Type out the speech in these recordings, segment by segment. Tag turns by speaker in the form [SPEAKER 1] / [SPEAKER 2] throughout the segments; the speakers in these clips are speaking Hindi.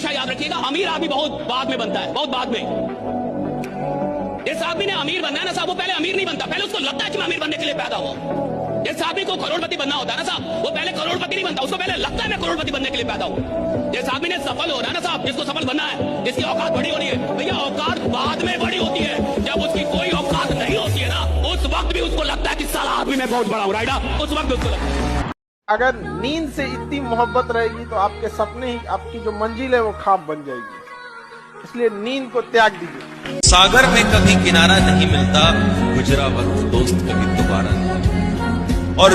[SPEAKER 1] हमेशा याद रखिएगा, अमीर आदमी बहुत बाद में बनता है, बहुत बाद में। जिस आदमी ने अमीर बनना है ना साहब, वो पहले अमीर नहीं बनता, पहले उसको लगता है कि मैं अमीर बनने के लिए पैदा हुआ। जिस आदमी को करोड़पति बनना होता है ना साहब, वो पहले करोड़पति नहीं बनता, उसको पहले लगता है मैं करोड़पति बनने के लिए पैदा हुआ। जिस आदमी ने सफल हो रहा है ना साहब, जिसको सफल बनना है, जिसकी औकात बड़ी होनी है, भैया औकात बाद में बड़ी होती है। जब उसकी कोई औकात नहीं होती है ना, उस वक्त भी उसको लगता है कि साला आदमी मैं बहुत बड़ा हूँ, राइट? उस वक्त उसको लगता है।
[SPEAKER 2] अगर नींद से इतनी मोहब्बत रहेगी तो आपके सपने ही, आपकी जो मंजिल है वो ख्वाब बन जाएगी। इसलिए नींद को त्याग दीजिए।
[SPEAKER 3] सागर में कभी किनारा नहीं मिलता, गुजरा वक्त दोस्त कभी दोबारा नहीं। और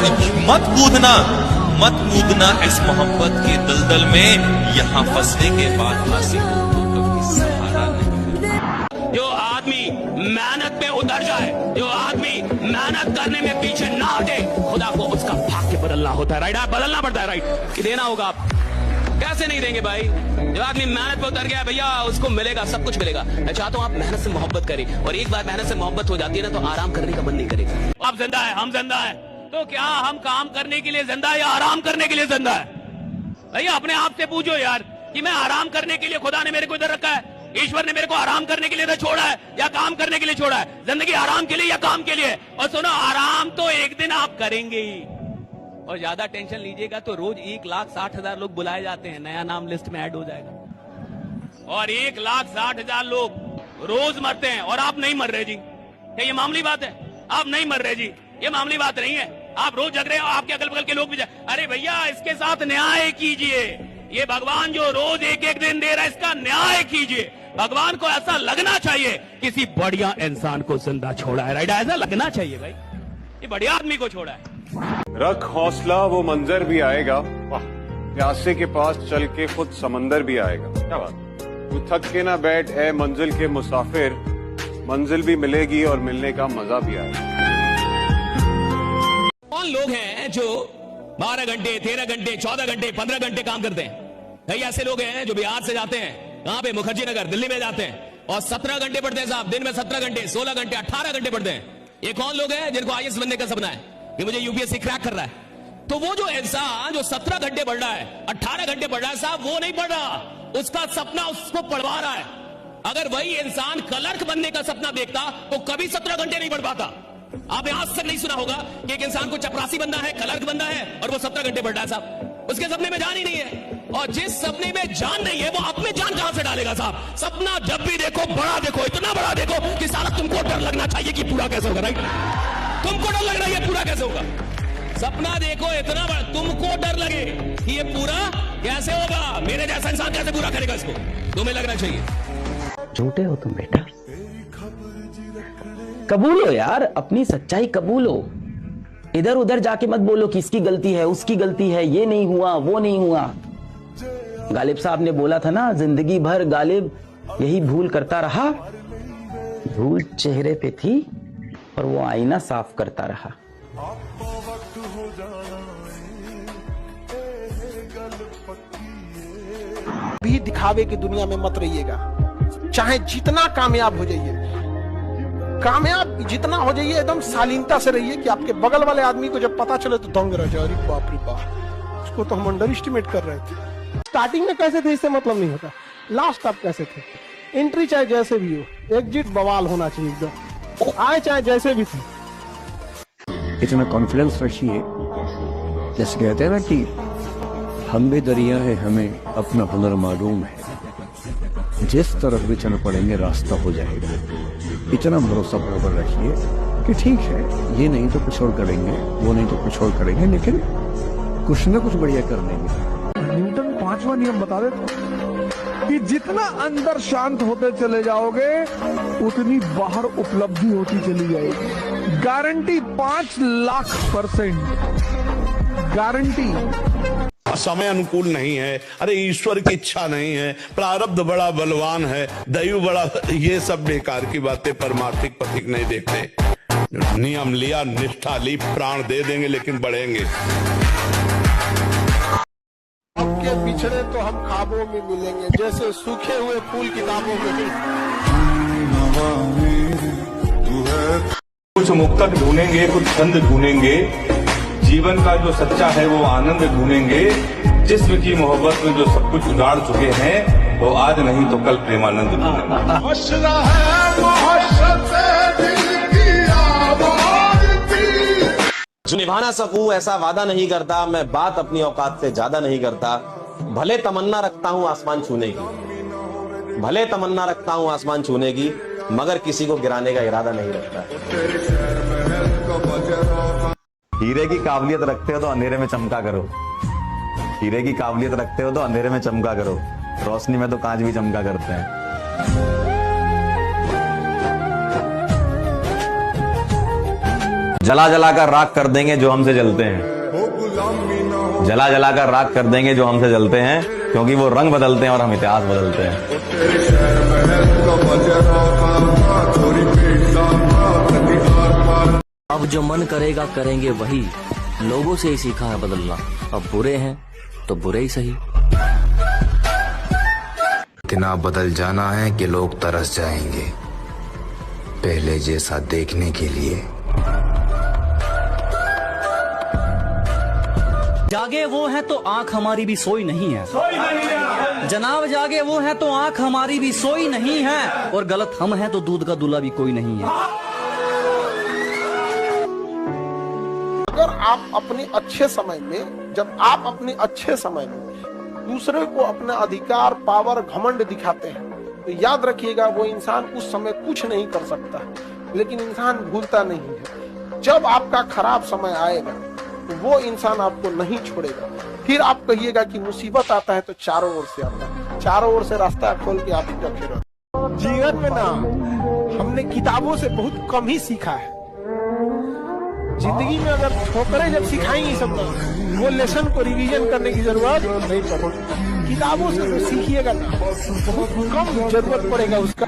[SPEAKER 3] मत कूदना इस मोहब्बत के दलदल में, यहाँ फंसने के बाद हासिल हो तो कभी सहारा नहीं।
[SPEAKER 1] जो आदमी मेहनत पे उतर जाए, जो आदमी मेहनत करने में पीछे ना हटे, खुदा को उसका भाग्य बदलना होता है, राइट? बदलना पड़ता है, राइट? ये देना होगा आप। कैसे नहीं देंगे भाई? जो आदमी मेहनत पे उतर गया भैया, उसको मिलेगा, सब कुछ मिलेगा। मैं चाहता हूँ आप मेहनत से मोहब्बत करें, और एक बार मेहनत से मोहब्बत हो जाती है ना, तो आराम करने का मन नहीं करेगा। आप जिंदा है, हम जिंदा है, तो क्या हम काम करने के लिए जिंदा है या आराम करने के लिए जिंदा है? भैया अपने आप से पूछो यार कि मैं आराम करने के लिए खुदा ने मेरे को इधर रखा है, ईश्वर ने मेरे को आराम करने के लिए इधर छोड़ा है, या काम करने के लिए छोड़ा है? जिंदगी आराम के लिए या काम के लिए? और सुनो, आराम तो एक दिन आप करेंगे ही, और ज्यादा टेंशन लीजिएगा तो रोज 1,60,000 लोग बुलाए जाते हैं, नया नाम लिस्ट में ऐड हो जाएगा। और 1,60,000 लोग रोज मरते हैं और आप नहीं मर रहे जी। क्या ये मामूली बात है? आप नहीं मर रहे जी, ये मामूली बात नहीं है। आप रोज जग रहे हो, आपके अगल बगल के लोग भी अरे भैया इसके साथ न्याय कीजिए। ये भगवान जो रोज एक एक दिन दे रहा है, इसका न्याय कीजिए। भगवान को ऐसा लगना चाहिए किसी बढ़िया इंसान को जिंदा छोड़ा है, राइट? ऐसा लगना चाहिए भाई, ये बढ़िया आदमी को छोड़ा है।
[SPEAKER 4] रख हौसला, वो मंजर भी आएगा। प्यासे के पास चल के खुद समंदर भी आएगा। क्या बात? तू थक के ना बैठ ए मंजिल के मुसाफिर, मंजिल भी मिलेगी और मिलने का मजा भी आएगा।
[SPEAKER 1] कौन लोग हैं जो 12 घंटे, 13 घंटे, 14 घंटे, 15 घंटे काम करते हैं? कई ऐसे लोग हैं जो बिहार से जाते हैं, कहां पे? मुखर्जी नगर, दिल्ली में जाते हैं, और 17 घंटे पढ़ते हैं साहब, दिन में 17 घंटे, 16 घंटे, 18 घंटे पढ़ते हैं। ये कौन लोग हैं जिनको IAS बनने का सपना है कि मुझे यूपीएससी क्रैक कर रहा है? तो वो जो इंसान जो 17 घंटे पढ़ रहा है, 18 घंटे पढ़ रहा है साहब, वो नहीं पढ़ रहा, उसका सपना उसको पढ़वा रहा है। अगर वही इंसान क्लर्क बनने का सपना देखता तो कभी 17 घंटे नहीं पढ़ पाता। आपने आज तक नहीं सुना होगा कि एक इंसान को चपरासी बनना है, क्लर्क बनना है, और वो 17 घंटे पढ़ रहा है साहब। उसके सपने में जान ही नहीं है, और जिस सपने में जान नहीं है वो अपने जान कहां से डालेगा साहब? सपना जब भी देखो बड़ा देखो, इतना बड़ा देखो कि साला तुमको डर लगना चाहिए कि पूरा कैसे होगा, राइट? तुमको डर लग रहा है पूरा कैसे होगा? सपना देखो इतना बड़ा, तुमको डर लगे कि ये पूरा कैसे होगा, मेरे जैसा इंसान कैसे पूरा करेगा इसको, तुम्हें लगना चाहिए।
[SPEAKER 5] झूठे हो तुम बेटा, कबूलो यार, अपनी सच्चाई कबूलो। इधर उधर जाके मत बोलो कि इसकी गलती है, उसकी गलती है, ये नहीं हुआ, वो नहीं हुआ। गालिब साहब ने बोला था ना, जिंदगी भर गालिब यही भूल करता रहा। धूल चेहरे पे थी और वो आईना साफ करता रहा।
[SPEAKER 2] भी दिखावे की दुनिया में मत रहिएगा। चाहे जितना कामयाब हो जाइए, कामयाब जितना हो जाइए, एकदम शालीनता से रहिए कि आपके बगल वाले आदमी को जब पता चले तो दंग रह जाए, अरे बाप रे बाप, उसको तो हम अंडर एस्टिमेट कर रहे थे। स्टार्टिंग में कैसे थे इससे मतलब नहीं होता, लास्ट आप कैसे थे। एंट्री चाहे जैसे भी हो, एग्जिट बवाल होना चाहिए एकदम, आए चाहे जैसे भी थे।
[SPEAKER 6] इतना कॉन्फिडेंस रखिए, जैसे कहते हैं ना कि हम भी दरिया है, हमें अपना हुनर मालूम है, जिस तरफ भी चल पड़ेंगे रास्ता हो जाएगा। इतना भरोसा बराबर रखिए कि ठीक है, ये नहीं तो कुछ और करेंगे, वो नहीं तो कुछ और करेंगे, लेकिन कुछ ना कुछ बढ़िया कर लेंगे।
[SPEAKER 7] न्यूटन 5वां नियम बता देता कि जितना अंदर शांत होते चले जाओगे उतनी बाहर उपलब्धि होती चली जाएगी। Guarantee 5,00,000% guarantee.
[SPEAKER 8] समय अनुकूल नहीं है, अरे ईश्वर की इच्छा नहीं है, प्रारब्ध बड़ा बलवान है, दैव बड़ा, ये सब बेकार की बातें, परमार्थिक पथिक नहीं देखते। नियम लिया, निष्ठा ली, प्राण दे देंगे लेकिन बढ़ेंगे।
[SPEAKER 2] आपके पिछड़े तो हम ख्वाबों में मिलेंगे, जैसे सूखे हुए फूल किताबों में।
[SPEAKER 9] कुछ मुक्तक ढूंढेंगे, कुछ छंद ढूंढेंगे, जीवन का जो सच्चा है वो आनंद ढूंढेंगे, जिस्म की मोहब्बत में जो सब कुछ उजाड़ चुके हैं वो आज नहीं तो कल प्रेमानंद बनेगा।
[SPEAKER 10] जो निभा ना सकूं ऐसा वादा नहीं करता, मैं बात अपनी औकात से ज्यादा नहीं करता। भले तमन्ना रखता हूं आसमान छूने की, भले तमन्ना रखता हूं आसमान छूने की, मगर किसी को गिराने का इरादा नहीं रखता।
[SPEAKER 11] हीरे की काबिलियत रखते हो तो अंधेरे में चमका करो, हीरे की काबिलियत रखते हो तो अंधेरे में चमका करो, रोशनी में तो कांच भी चमका करते हैं। जला जला कर राख कर देंगे जो हमसे जलते हैं, जला जला कर राख कर देंगे जो हमसे जलते हैं, क्योंकि वो रंग बदलते हैं और हम इतिहास बदलते हैं।
[SPEAKER 12] अब जो मन करेगा करेंगे वही, लोगों से ही सीखा है बदलना। अब बुरे हैं तो बुरे ही सही।
[SPEAKER 13] इतना बदल जाना है कि लोग तरस जाएंगे पहले जैसा देखने के लिए।
[SPEAKER 12] जागे वो है तो आंख हमारी भी सोई नहीं है, जनाब जागे वो है तो आंख हमारी भी सोई नहीं है, और गलत हम हैं तो दूध का दूल्हा भी कोई नहीं है।
[SPEAKER 2] अगर आप अपने अच्छे समय में, जब आप अपने अच्छे समय में दूसरे को अपना अधिकार, पावर, घमंड दिखाते हैं, तो याद रखिएगा वो इंसान उस समय कुछ नहीं कर सकता, लेकिन इंसान भूलता नहीं है। जब आपका खराब समय आएगा तो वो इंसान आपको नहीं छोड़ेगा। फिर आप कहिएगा कि मुसीबत आता है तो चारों ओर से आता है, चारों ओर से रास्ता खोल के आप रखे रहो। जीवन में ना हमने किताबों से बहुत कम ही सीखा है। जिंदगी में अगर ठोकरें जब सिखाएंगी सब, वो लेसन को रिवीजन करने की जरूरत नहीं पड़ेगी। किताबों से तो सीखिएगा ना, बहुत कम जरूरत पड़ेगा उसका।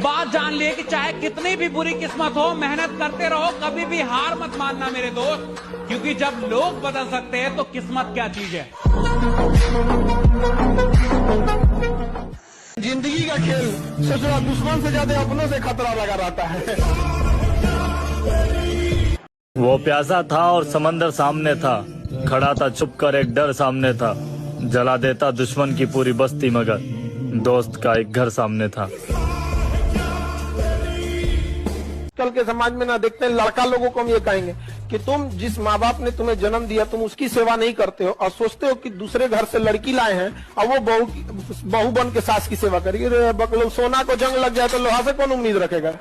[SPEAKER 1] बात जान ले कि चाहे कितनी भी बुरी किस्मत हो, मेहनत करते रहो, कभी भी हार मत मानना मेरे दोस्त, क्योंकि जब लोग बदल सकते हैं तो किस्मत क्या चीज है।
[SPEAKER 2] जिंदगी का खेल ससुरा दुश्मन से ज्यादा अपनों से खतरा लगा रहता है।
[SPEAKER 12] वो प्यासा था और समंदर सामने था, खड़ा था चुप कर एक डर सामने था, जला देता दुश्मन की पूरी बस्ती मगर दोस्त का एक घर सामने था।
[SPEAKER 2] कल के समाज में ना देखते हैं, लड़का लोगों को हम ये कहेंगे कि तुम जिस माँ बाप ने तुम्हें जन्म दिया तुम उसकी सेवा नहीं करते हो, और सोचते हो कि दूसरे घर से लड़की लाए हैं और वो बहू बन के सास की सेवा करेगी। सोना को जंग लग जाए तो लोहा से कौन उम्मीद रखेगा।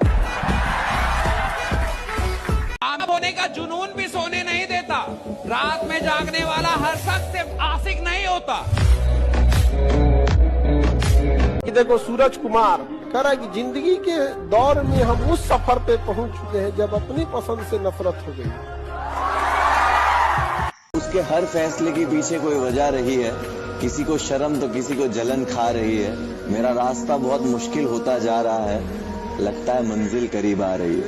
[SPEAKER 1] होने का जुनून भी सोने नहीं देता, रात में जागने वाला हर शख्स से आशिक नहीं होता।
[SPEAKER 2] देखो सूरज कुमार कह रहा है कि जिंदगी के दौर में हम उस सफर पे पहुंच चुके हैं जब अपनी पसंद से नफरत हो गई।
[SPEAKER 14] उसके हर फैसले के पीछे कोई वजह रही है, किसी को शर्म तो किसी को जलन खा रही है। मेरा रास्ता बहुत मुश्किल होता जा रहा है, लगता है मंजिल करीब आ रही है।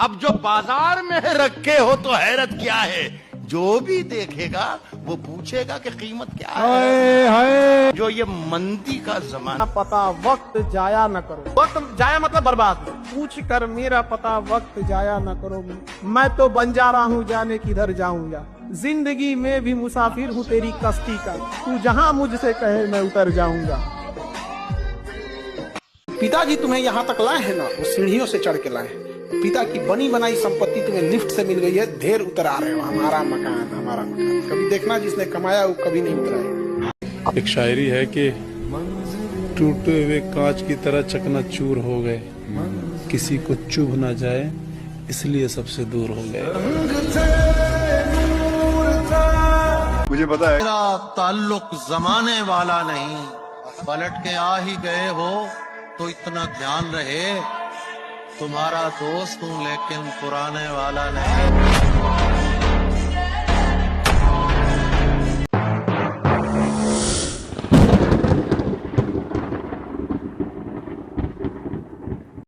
[SPEAKER 15] अब जो बाजार में रखे हो तो हैरत क्या है, जो भी देखेगा वो पूछेगा कि कीमत क्या है। जो ये मंदी का जमाना,
[SPEAKER 2] पता वक्त जाया न करो। वक्त जाया मतलब बर्बाद। पूछ कर मेरा पता वक्त जाया न करो, मैं तो बन जा रहा हूँ जाने किधर जाऊंगा। जिंदगी में भी मुसाफिर हूँ तेरी कश्ती का, तू जहाँ मुझसे कहे मैं उतर जाऊंगा। पिताजी तुम्हें यहाँ तक लाए हैं ना, वो सीढ़ियों से चढ़ के लाए हैं। पिता की बनी बनाई संपत्ति तुम्हें लिफ्ट से मिल गई है, ढेर उतर आ रहे हो। हमारा मकान, हमारा मकान। कभी देखना जिसने कमाया वो कभी नहीं उतरा।
[SPEAKER 16] एक शायरी है कि टूटे हुए कांच की तरह चकनाचूर हो गए, किसी को चुभ ना जाए इसलिए सबसे दूर हो गए।
[SPEAKER 15] मुझे पता है मेरा ताल्लुक जमाने वाला नहीं, पलट के आ ही गए हो तो इतना ध्यान रहे, तुम्हारा दोस्त हूँ लेकिन पुराने वाला नहीं।